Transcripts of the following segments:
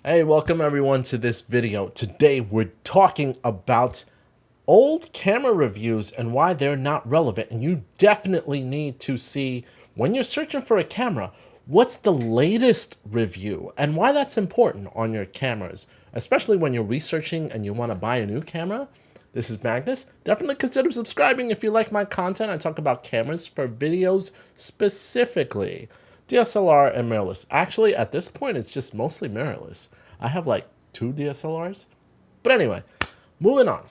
Hey, welcome everyone to this video. Today we're talking about old camera reviews and why they're not relevant. And you definitely need to see, when you're searching for a camera, what's the latest review and why that's important on your cameras, especially when you're researching and you want to buy a new camera. This is Magnus. Definitely consider subscribing if you like my content. I talk about cameras for videos specifically. DSLR and mirrorless. Actually, at this point, it's just mostly mirrorless. I have like 2 DSLRs. But anyway, moving on.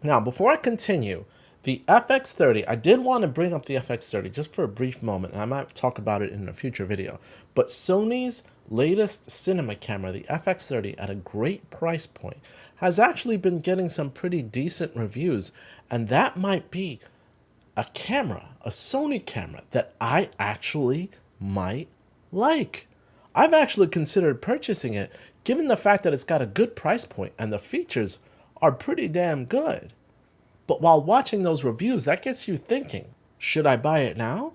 Now, before I continue, the FX30, I did want to bring up the FX30 just for a brief moment, and I might talk about it in a future video. But Sony's latest cinema camera, the FX30, at a great price point, has actually been getting some pretty decent reviews, and that might be a camera, a Sony camera, that I actually might like. I've actually considered purchasing it, given the fact that it's got a good price point and the features are pretty damn good. But while watching those reviews, that gets you thinking, should I buy it now?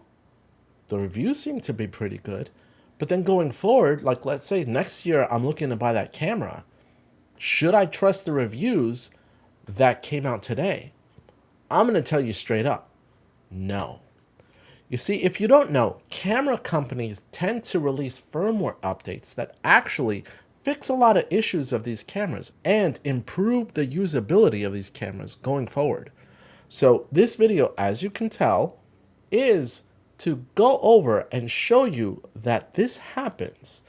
The reviews seem to be pretty good. But then going forward, like let's say next year I'm looking to buy that camera, should I trust the reviews that came out today? I'm going to tell you straight up, no. You see, if you don't know, camera companies tend to release firmware updates that actually fix a lot of issues of these cameras and improve the usability of these cameras going forward. So this video, as you can tell, is to go over and show you that this happens.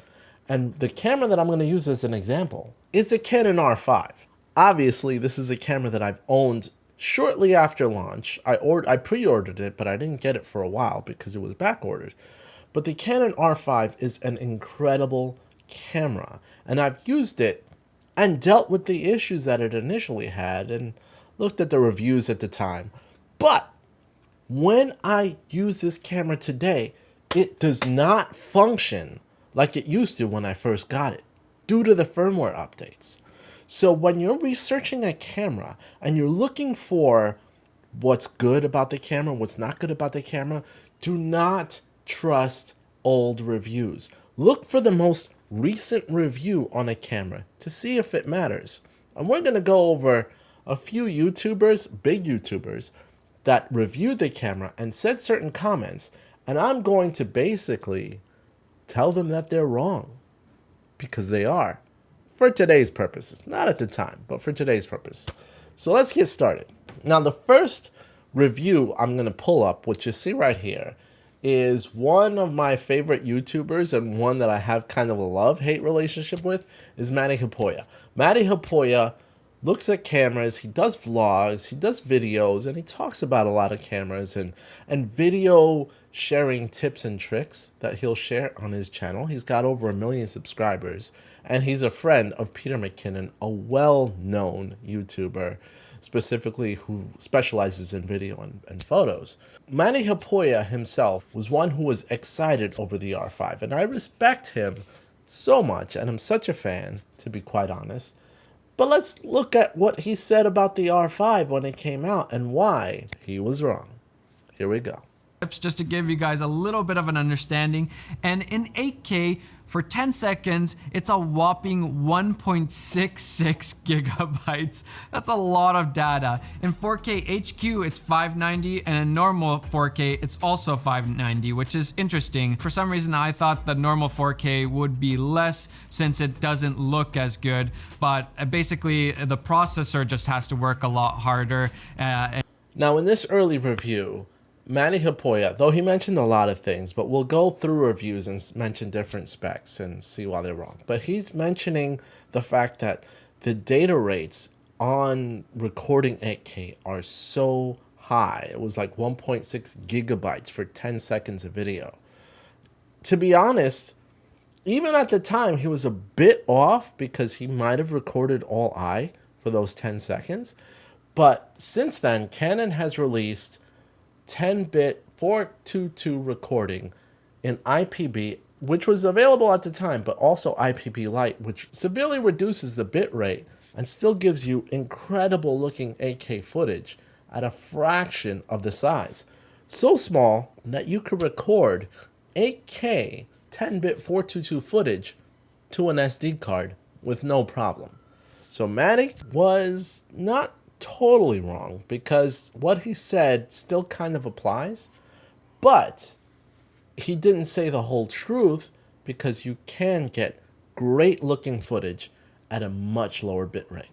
And the camera that I'm going to use as an example is the Canon R5. Obviously, this is a camera that I've owned shortly after launch. I pre-ordered it, but I didn't get it for a while because it was back-ordered. But the Canon R5 is an incredible camera, and I've used it and dealt with the issues that it initially had and looked at the reviews at the time. But when I use this camera today, it does not function like it used to when I first got it due to the firmware updates. So when you're researching a camera and you're looking for what's good about the camera, what's not good about the camera, do not trust old reviews. Look for the most recent review on a camera to see if it matters. And we're going to go over a few YouTubers, big YouTubers, that reviewed the camera and said certain comments. And I'm going to basically tell them that they're wrong, because they are. For today's purposes. Not at the time, but for today's purposes. So let's get started. Now, the first review I'm going to pull up, which you see right here, is one of my favorite YouTubers and one that I have kind of a love-hate relationship with, is Matti Haapoja. Matti Haapoja looks at cameras, he does vlogs, he does videos, and he talks about a lot of cameras and video sharing tips and tricks that he'll share on his channel. He's got over 1 million subscribers, and he's a friend of Peter McKinnon, a well-known YouTuber, specifically who specializes in video and photos. Matti Haapoja himself was one who was excited over the R5, and I respect him so much, and I'm such a fan, to be quite honest. But let's look at what he said about the R5 when it came out and why he was wrong. Here we go. Just to give you guys a little bit of an understanding, and in 8K for 10 seconds it's a whopping 1.66 gigabytes. That's a lot of data. In 4K HQ it's 590, and in normal 4K it's also 590, which is interesting. For some reason I thought the normal 4K would be less since it doesn't look as good, but basically the processor just has to work a lot harder. Now in this early review, Matti Haapoja, though he mentioned a lot of things, but we'll go through reviews and mention different specs and see why they're wrong. But he's mentioning the fact that the data rates on recording 8K are so high. It was like 1.6 gigabytes for 10 seconds of video. To be honest, even at the time, he was a bit off because he might have recorded all I for those 10 seconds. But since then, Canon has released 10-bit 422 recording in IPB, which was available at the time, but also IPB Lite, which severely reduces the bit rate and still gives you incredible looking 8K footage at a fraction of the size. So small that you could record 8K 10-bit 422 footage to an SD card with no problem. So Matti was not totally wrong, because what he said still kind of applies, but he didn't say the whole truth, because you can get great looking footage at a much lower bitrate.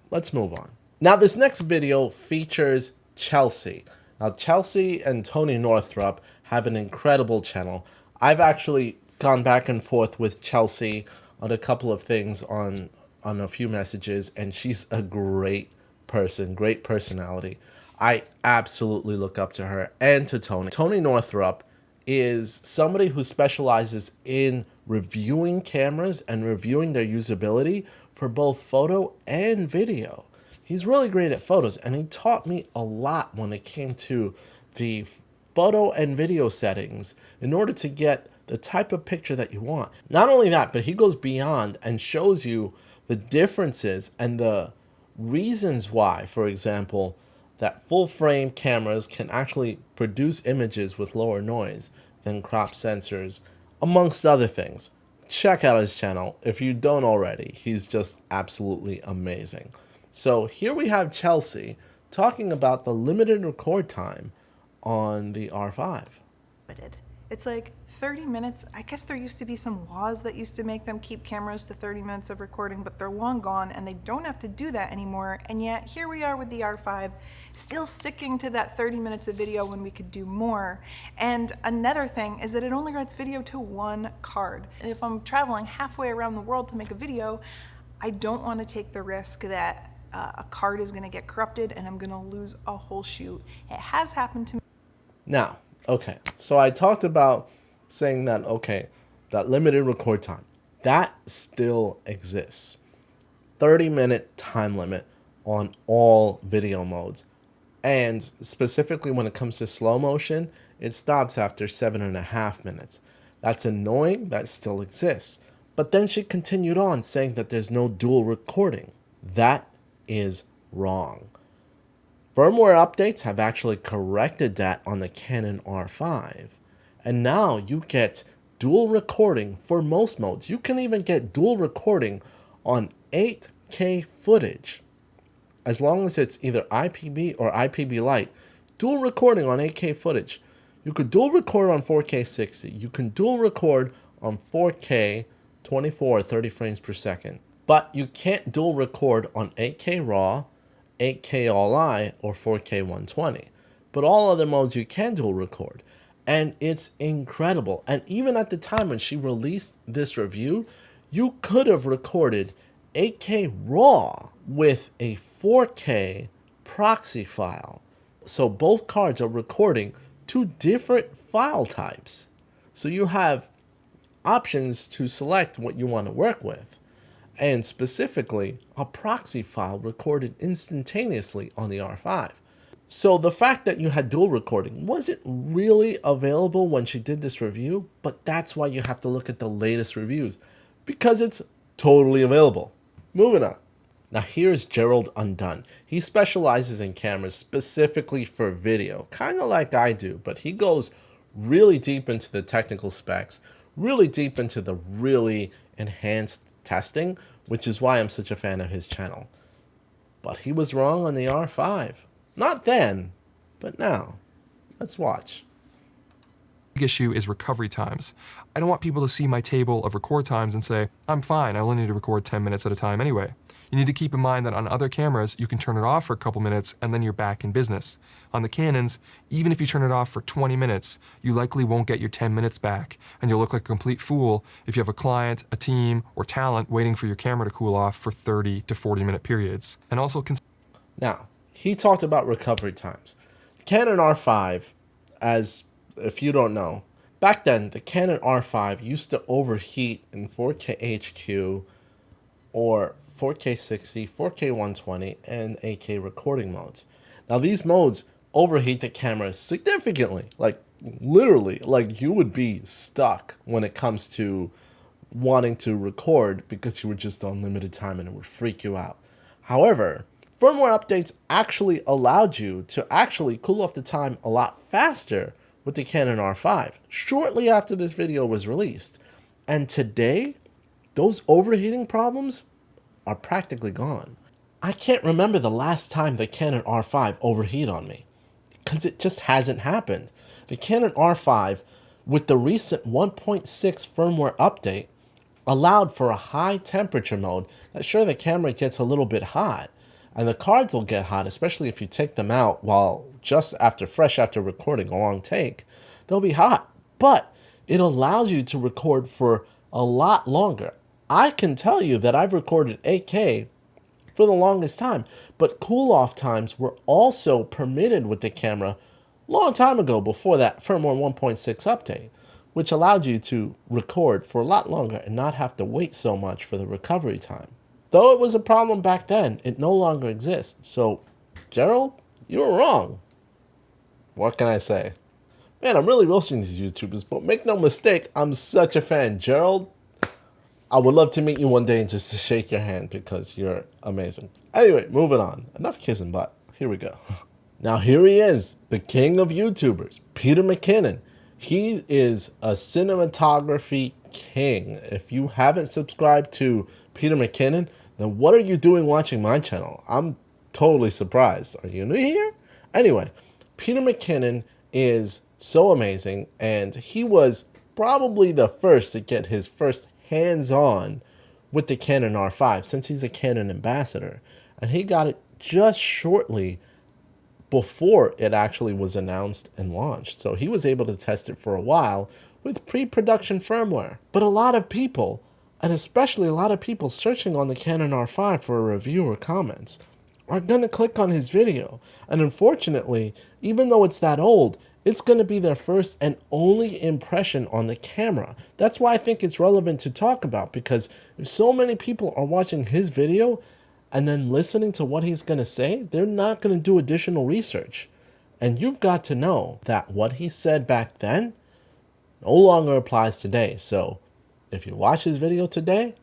Let's move on. Now this next video features Chelsea. Now Chelsea and Tony Northrup have an incredible channel. I've actually gone back and forth with Chelsea on a couple of things on a few messages, and she's a great person, great personality. I absolutely look up to her and to Tony. Tony Northrup is somebody who specializes in reviewing cameras and reviewing their usability for both photo and video. He's really great at photos, and he taught me a lot when it came to the photo and video settings in order to get the type of picture that you want. Not only that, but he goes beyond and shows you the differences and the reasons why, for example, that full frame cameras can actually produce images with lower noise than crop sensors, amongst other things. Check out his channel if you don't already. He's just absolutely amazing. So here we have Chelsea talking about the limited record time on the R5. It's like 30 minutes. I guess there used to be some laws that used to make them keep cameras to 30 minutes of recording, but they're long gone and they don't have to do that anymore. And yet here we are with the R5 still sticking to that 30 minutes of video when we could do more. And another thing is that it only writes video to one card. And if I'm traveling halfway around the world to make a video, I don't want to take the risk that a card is going to get corrupted and I'm going to lose a whole shoot. It has happened to me. Now, okay, so I talked about saying that, okay, that limited record time, that still exists. 30-minute time limit on all video modes. And specifically when it comes to slow motion, it stops after 7.5 minutes. That's annoying, that still exists. But then she continued on saying that there's no dual recording. That is wrong. Firmware updates have actually corrected that on the Canon R5. And now you get dual recording for most modes. You can even get dual recording on 8K footage. As long as it's either IPB or IPB Lite, dual recording on 8K footage. You could dual record on 4K 60. You can dual record on 4K 24 or 30 frames per second. But you can't dual record on 8K RAW, 8K All-I, or 4K 120. But all other modes you can dual record. And it's incredible. And even at the time when she released this review, you could have recorded 8K RAW with a 4K proxy file. So both cards are recording two different file types. So you have options to select what you want to work with. And specifically, a proxy file recorded instantaneously on the R5. So the fact that you had dual recording wasn't really available when she did this review, but that's why you have to look at the latest reviews, because it's totally available. Moving on. Now here's Gerald Undone. He specializes in cameras specifically for video, kind of like I do, but he goes really deep into the technical specs, really deep into the really enhanced testing, which is why I'm such a fan of his channel. But he was wrong on the R5. Not then, but now. Let's watch. Big issue is recovery times. I don't want people to see my table of record times and say, I'm fine, I only need to record 10 minutes at a time anyway. You need to keep in mind that on other cameras, you can turn it off for a couple minutes and then you're back in business. On the Canons, even if you turn it off for 20 minutes, you likely won't get your 10 minutes back, and you'll look like a complete fool if you have a client, a team, or talent waiting for your camera to cool off for 30 to 40 minute periods. And also Now, he talked about recovery times. Canon R5, as if you don't know, back then the Canon R5 used to overheat in 4K HQ or 4K 60, 4K 120, and 8K recording modes. Now these modes overheat the camera significantly, like literally, like you would be stuck when it comes to wanting to record because you were just on limited time and it would freak you out. However, firmware updates actually allowed you to actually cool off the time a lot faster with the Canon R5 shortly after this video was released. And today, those overheating problems are practically gone. I can't remember the last time the Canon R5 overheat on me, because it just hasn't happened. The Canon R5, with the recent 1.6 firmware update, allowed for a high temperature mode that sure the camera gets a little bit hot, and the cards will get hot, especially if you take them out while fresh after recording a long take. They'll be hot, but it allows you to record for a lot longer. I can tell you that I've recorded 8K for the longest time, but cool-off times were also permitted with the camera a long time ago before that firmware 1.6 update, which allowed you to record for a lot longer and not have to wait so much for the recovery time. Though it was a problem back then, it no longer exists. So, Gerald, you were wrong. What can I say? Man, I'm really roasting these YouTubers, but make no mistake, I'm such a fan. Gerald, I would love to meet you one day and just to shake your hand because you're amazing. Anyway, moving on. Enough kissing butt. Here we go. Now here he is, the king of YouTubers, Peter McKinnon. He is a cinematography king. If you haven't subscribed to Peter McKinnon, then what are you doing watching my channel? I'm totally surprised. Are you new here? Anyway, Peter McKinnon is so amazing, and he was probably the first to get his first hands-on with the Canon R5 since he's a Canon ambassador, and he got it just shortly before it actually was announced and launched. So he was able to test it for a while with pre-production firmware. But a lot of people, and especially a lot of people searching on the Canon R5 for a review or comments, are going to click on his video. And unfortunately, even though it's that old, it's going to be their first and only impression on the camera. That's why I think it's relevant to talk about, because if so many people are watching his video and then listening to what he's going to say, they're not going to do additional research. And you've got to know that what he said back then no longer applies today. So if you watch his video today,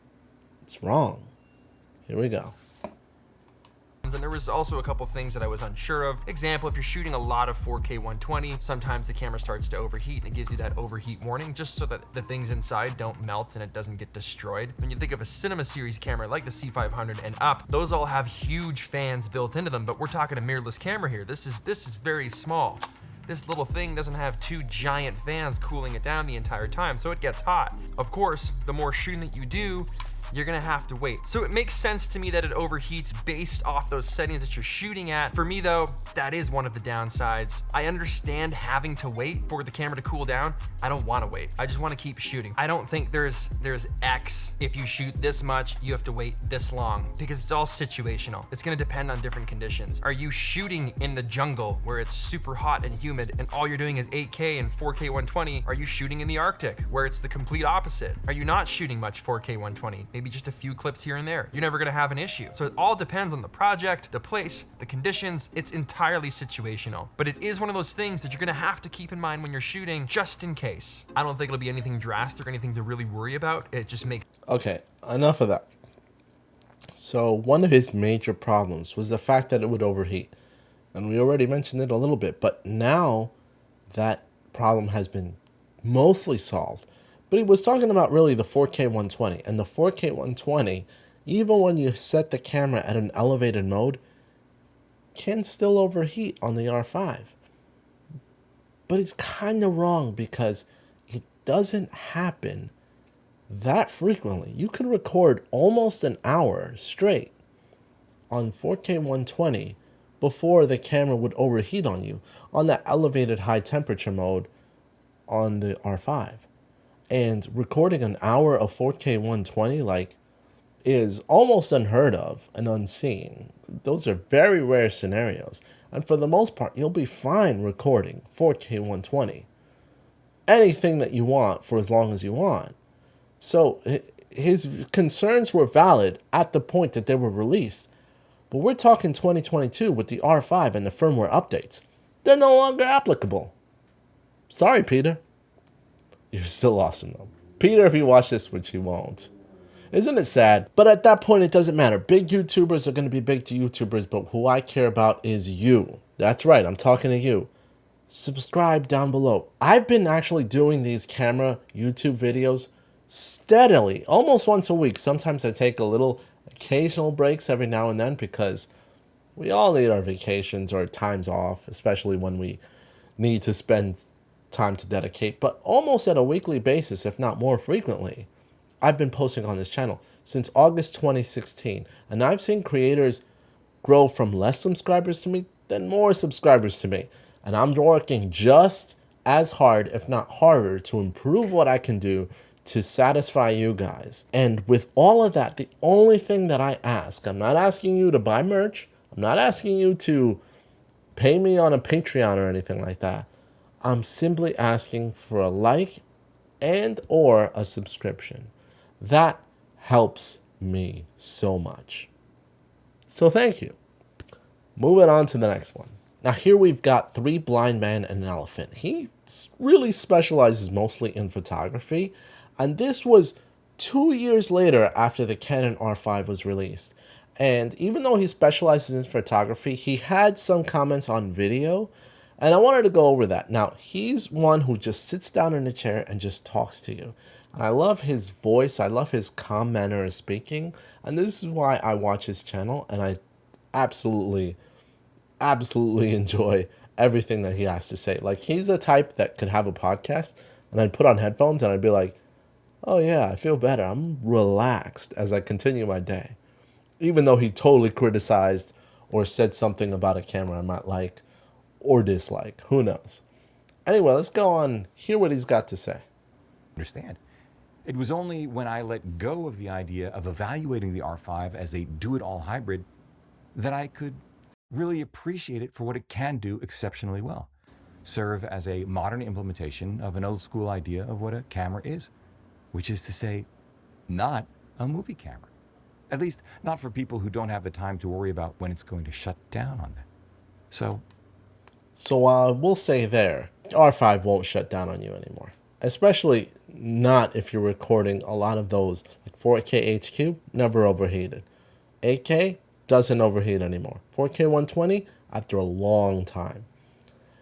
it's wrong. Here we go. And there was also a couple things that I was unsure of. Example, if you're shooting a lot of 4K 120, sometimes the camera starts to overheat and it gives you that overheat warning just so that the things inside don't melt and it doesn't get destroyed. When you think of a cinema series camera like the C500 and up, those all have huge fans built into them, but we're talking a mirrorless camera here. This is very small. This little thing doesn't have two giant fans cooling it down the entire time, so it gets hot. Of course, the more shooting that you do, you're gonna have to wait. So it makes sense to me that it overheats based off those settings that you're shooting at. For me though, that is one of the downsides. I understand having to wait for the camera to cool down. I don't wanna wait. I just wanna keep shooting. I don't think there's X. If you shoot this much, you have to wait this long, because it's all situational. It's gonna depend on different conditions. Are you shooting in the jungle where it's super hot and humid and all you're doing is 8K and 4K 120? Are you shooting in the Arctic where it's the complete opposite? Are you not shooting much 4K 120? Maybe just a few clips here and there. You're never gonna have an issue. So it all depends on the project, the place, the conditions. It's entirely situational. But it is one of those things that you're gonna have to keep in mind when you're shooting, just in case. I don't think it'll be anything drastic or anything to really worry about. It just makes... Okay, enough of that. So one of his major problems was the fact that it would overheat. And we already mentioned it a little bit, but now that problem has been mostly solved. But he was talking about really the 4K 120. And the 4K 120, even when you set the camera at an elevated mode, can still overheat on the R5. But it's kind of wrong because it doesn't happen that frequently. You can record almost an hour straight on 4K 120 before the camera would overheat on you on that elevated high temperature mode on the R5. And recording an hour of 4K 120 is almost unheard of and unseen. Those are very rare scenarios. And for the most part, you'll be fine recording 4K 120. Anything that you want for as long as you want. So his concerns were valid at the point that they were released. But we're talking 2022 with the R5 and the firmware updates. They're no longer applicable. Sorry, Peter. You're still awesome, though. Peter, if you watch this, which he won't. Isn't it sad? But at that point, it doesn't matter. Big YouTubers are going to be big to YouTubers, but who I care about is you. That's right, I'm talking to you. Subscribe down below. I've been actually doing these camera YouTube videos steadily, almost once a week. Sometimes I take a little occasional breaks every now and then, because we all need our vacations or times off, especially when we need to spend time to dedicate. But almost at a weekly basis, if not more frequently, I've been posting on this channel since August 2016. And I've seen creators grow from less subscribers to me than more subscribers to me. And I'm working just as hard, if not harder, to improve what I can do to satisfy you guys. And with all of that, the only thing that I ask, I'm not asking you to buy merch. I'm not asking you to pay me on a Patreon or anything like that. I'm simply asking for a like and or a subscription. That helps me so much. So thank you. Moving on to the next one. Now here we've got Three Blind Men and an Elephant. He really specializes mostly in photography, and this was 2 years later after the Canon R5 was released. And even though he specializes in photography, he had some comments on video, and I wanted to go over that. Now, he's one who just sits down in a chair and just talks to you. And I love his voice. I love his calm manner of speaking. And this is why I watch his channel, and I absolutely enjoy everything that he has to say. Like, he's a type that could have a podcast, and I'd put on headphones, and I'd be like, oh yeah, I feel better. I'm relaxed as I continue my day. Even though he totally criticized or said something about a camera I might like or dislike. Who knows? Anyway, let's go on, hear what he's got to say. Understand. It was only when I let go of the idea of evaluating the R5 as a do-it-all hybrid that I could really appreciate it for what it can do exceptionally well. Serve as a modern implementation of an old-school idea of what a camera is, which is to say, not a movie camera. At least, not for people who don't have the time to worry about when it's going to shut down on them. So we'll say there, R5 won't shut down on you anymore. Especially not if you're recording a lot of those. Like 4K HQ, never overheated. 8K doesn't overheat anymore. 4K 120, after a long time.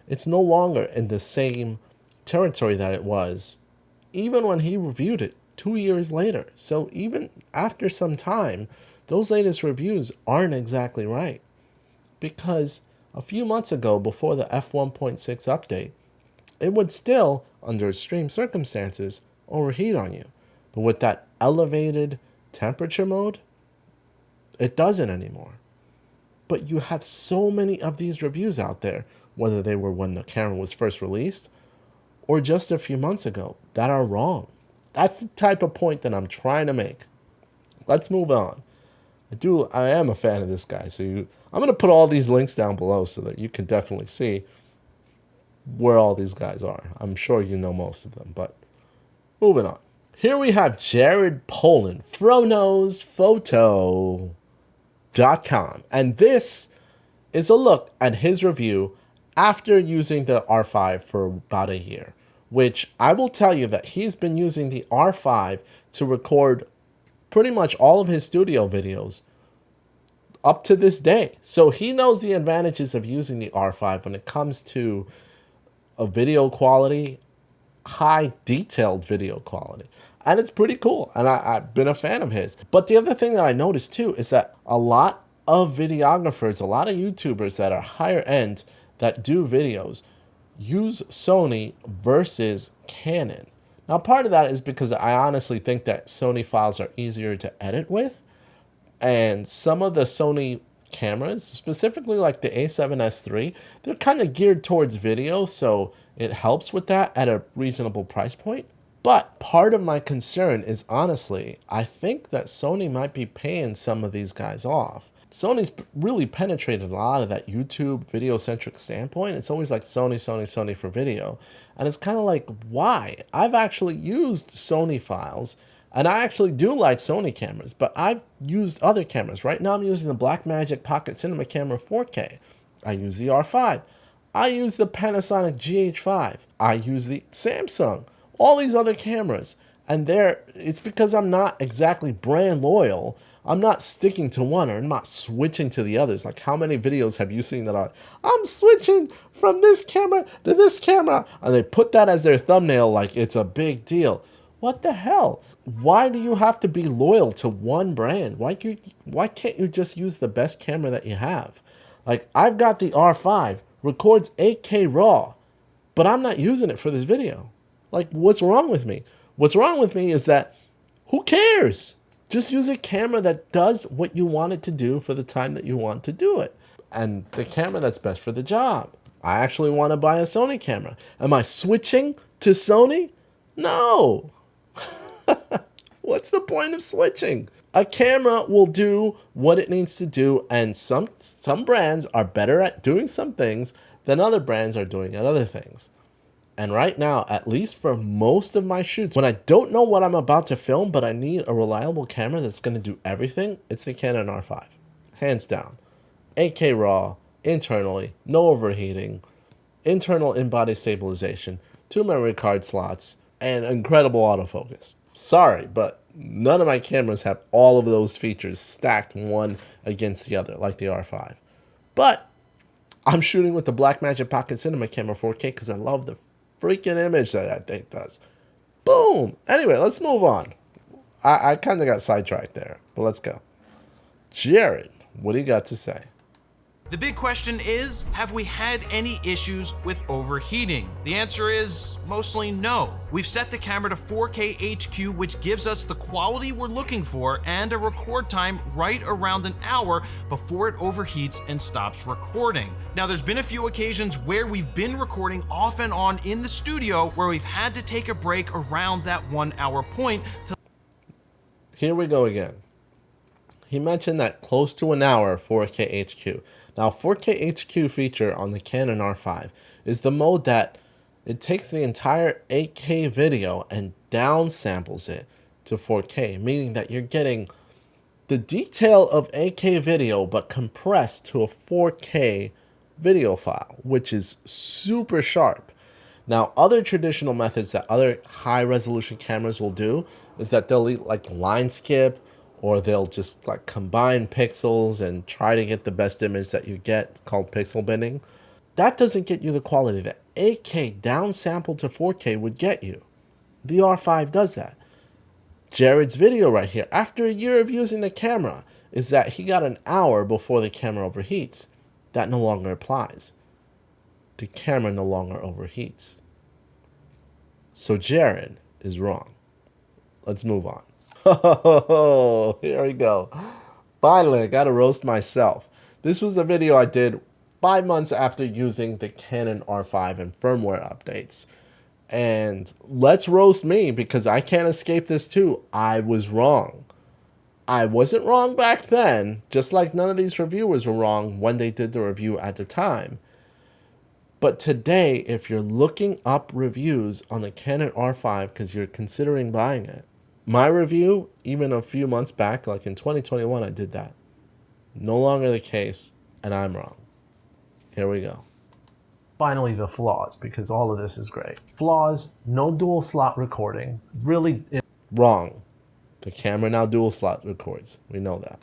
It's no longer in the same territory that it was, even when he reviewed it 2 years later. So even after some time, those latest reviews aren't exactly right. Because a few months ago, before the f1.6 update, it would still, under extreme circumstances, overheat on you. But with that elevated temperature mode, it doesn't anymore. But you have so many of these reviews out there, whether they were when the camera was first released or just a few months ago, that are wrong. That's the type of point that I'm trying to make. Let's move on. I am a fan of this guy, so I'm going to put all these links down below so that you can definitely see where all these guys are. I'm sure you know most of them, but moving on. Here we have Jared Polin, FroKnowsPhoto.com, and this is a look at his review after using the R5 for about a year, which I will tell you that he's been using the R5 to record pretty much all of his studio videos up to this day. So he knows the advantages of using the R5 when it comes to a video quality, high detailed video quality. And it's pretty cool. And I've been a fan of his. But the other thing that I noticed too is that a lot of videographers, a lot of YouTubers that are higher end that do videos use Sony versus Canon. Now, part of that is because I honestly think that Sony files are easier to edit with. And some of the Sony cameras, specifically like the A7S III, they're kind of geared towards video, so it helps with that at a reasonable price point. But part of my concern is, honestly, I think that Sony might be paying some of these guys off. Sony's really penetrated a lot of that YouTube video-centric standpoint. It's always like Sony, Sony, Sony for video. And it's kind of like, why? I've actually used Sony files, and I actually do like Sony cameras, but I've used other cameras. Right now I'm using the Blackmagic Pocket Cinema Camera 4K. I use the R5. I use the Panasonic GH5. I use the Samsung. All these other cameras. And it's because I'm not exactly brand loyal. I'm not sticking to one, or I'm not switching to the others. Like, how many videos have you seen that I'm switching from this camera to this camera? And they put that as their thumbnail like it's a big deal. What the hell? Why do you have to be loyal to one brand? Why can't you just use the best camera that you have? Like, I've got the R5, records 8K RAW, but I'm not using it for this video. Like, what's wrong with me? What's wrong with me is that, who cares? Just use a camera that does what you want it to do for the time that you want to do it. And the camera that's best for the job. I actually want to buy a Sony camera. Am I switching to Sony? No. What's the point of switching? A camera will do what it needs to do, and some brands are better at doing some things than other brands are doing at other things. And right now, at least for most of my shoots, when I don't know what I'm about to film, but I need a reliable camera that's going to do everything, it's the Canon R5. Hands down. 8K RAW, internally, no overheating, internal in-body stabilization, 2 memory card slots, and incredible autofocus. Sorry, but none of my cameras have all of those features stacked one against the other, like the R5. But I'm shooting with the Blackmagic Pocket Cinema Camera 4K because I love the freaking image that thing does. Boom! Anyway, let's move on. I kind of got sidetracked there, but let's go. Jared, what do you got to say? The big question is, have we had any issues with overheating? The answer is mostly no. We've set the camera to 4K HQ, which gives us the quality we're looking for and a record time right around an hour before it overheats and stops recording. Now, there's been a few occasions where we've been recording off and on in the studio where we've had to take a break around that 1 hour point to... Here we go again. He mentioned that close to an hour 4K HQ. Now, 4K HQ feature on the Canon R5 is the mode that it takes the entire 8K video and downsamples it to 4K, meaning that you're getting the detail of 8K video but compressed to a 4K video file, which is super sharp. Now, other traditional methods that other high-resolution cameras will do is that they'll like line skip, or they'll just like combine pixels and try to get the best image that you get. It's called pixel binning. That doesn't get you the quality that 8K downsampled to 4K would get you. The R5 does that. Jared's video right here, after a year of using the camera, is that he got an hour before the camera overheats. That no longer applies. The camera no longer overheats. So Jared is wrong. Let's move on. Oh, here we go. Finally, I got to roast myself. This was a video I did 5 months after using the Canon R5 and firmware updates. And let's roast me because I can't escape this too. I was wrong. I wasn't wrong back then, just like none of these reviewers were wrong when they did the review at the time. But today, if you're looking up reviews on the Canon R5 because you're considering buying it, my review, even a few months back, like in 2021, I did that. No longer the case, and I'm wrong. Here we go. Finally, the flaws, because all of this is great. Flaws, no dual slot recording. Really wrong. The camera now dual slot records. We know that.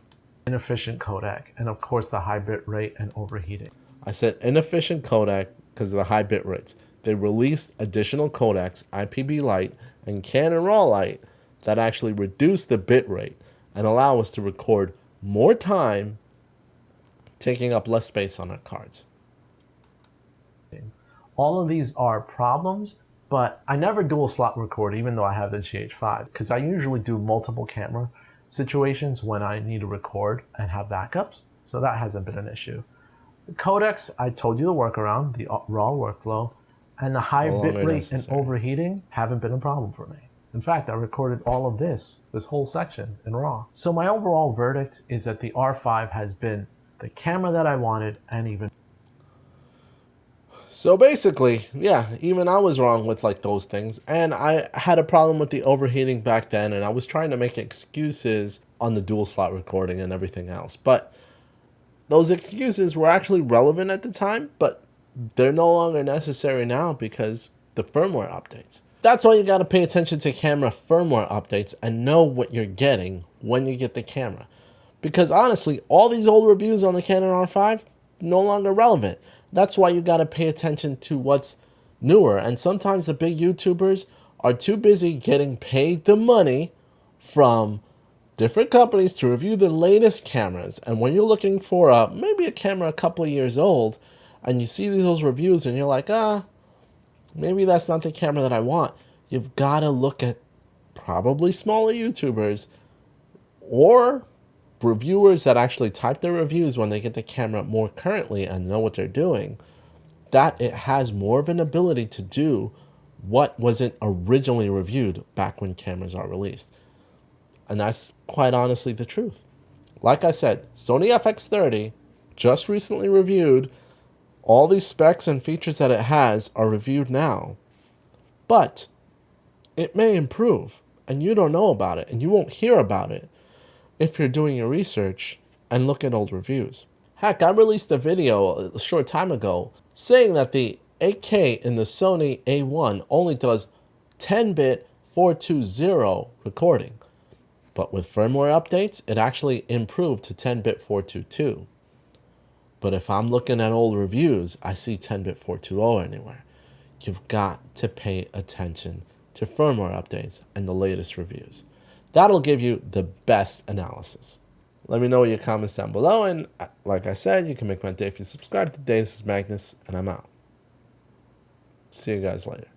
Inefficient codec, and of course the high bit rate and overheating. I said inefficient codec because of the high bit rates. They released additional codecs, IPB Lite and Canon RAW Lite, that actually reduce the bit rate and allow us to record more time, taking up less space on our cards. All of these are problems, but I never dual slot record even though I have the GH5 because I usually do multiple camera situations when I need to record and have backups, so that hasn't been an issue. The codecs, I told you the workaround, the RAW workflow, and the high bit rate and overheating haven't been a problem for me. In fact, I recorded all of this whole section in RAW. So my overall verdict is that the R5 has been the camera that I wanted and even... So basically, yeah, even I was wrong with like those things. And I had a problem with the overheating back then, and I was trying to make excuses on the dual slot recording and everything else. But those excuses were actually relevant at the time, but they're no longer necessary now because the firmware updates. That's why you got to pay attention to camera firmware updates and know what you're getting when you get the camera. Because honestly, all these old reviews on the Canon R5, no longer relevant. That's why you got to pay attention to what's newer. And sometimes the big YouTubers are too busy getting paid the money from different companies to review the latest cameras. And when you're looking for maybe a camera a couple of years old, and you see those reviews and you're like, maybe that's not the camera that I want, you've got to look at probably smaller YouTubers or reviewers that actually type their reviews when they get the camera more currently and know what they're doing, that it has more of an ability to do what wasn't originally reviewed back when cameras are released. And that's quite honestly the truth. Like I said, Sony FX30, just recently reviewed. All these specs and features that it has are reviewed now. But it may improve, and you don't know about it, and you won't hear about it if you're doing your research and look at old reviews. Heck, I released a video a short time ago saying that the 8K in the Sony A1 only does 10-bit 420 recording. But with firmware updates, it actually improved to 10-bit 422. But if I'm looking at old reviews, I see 10-bit 420 anywhere. You've got to pay attention to firmware updates and the latest reviews. That'll give you the best analysis. Let me know your comments down below, and like I said, you can make my day if you subscribe today. This is Magnus, and I'm out. See you guys later.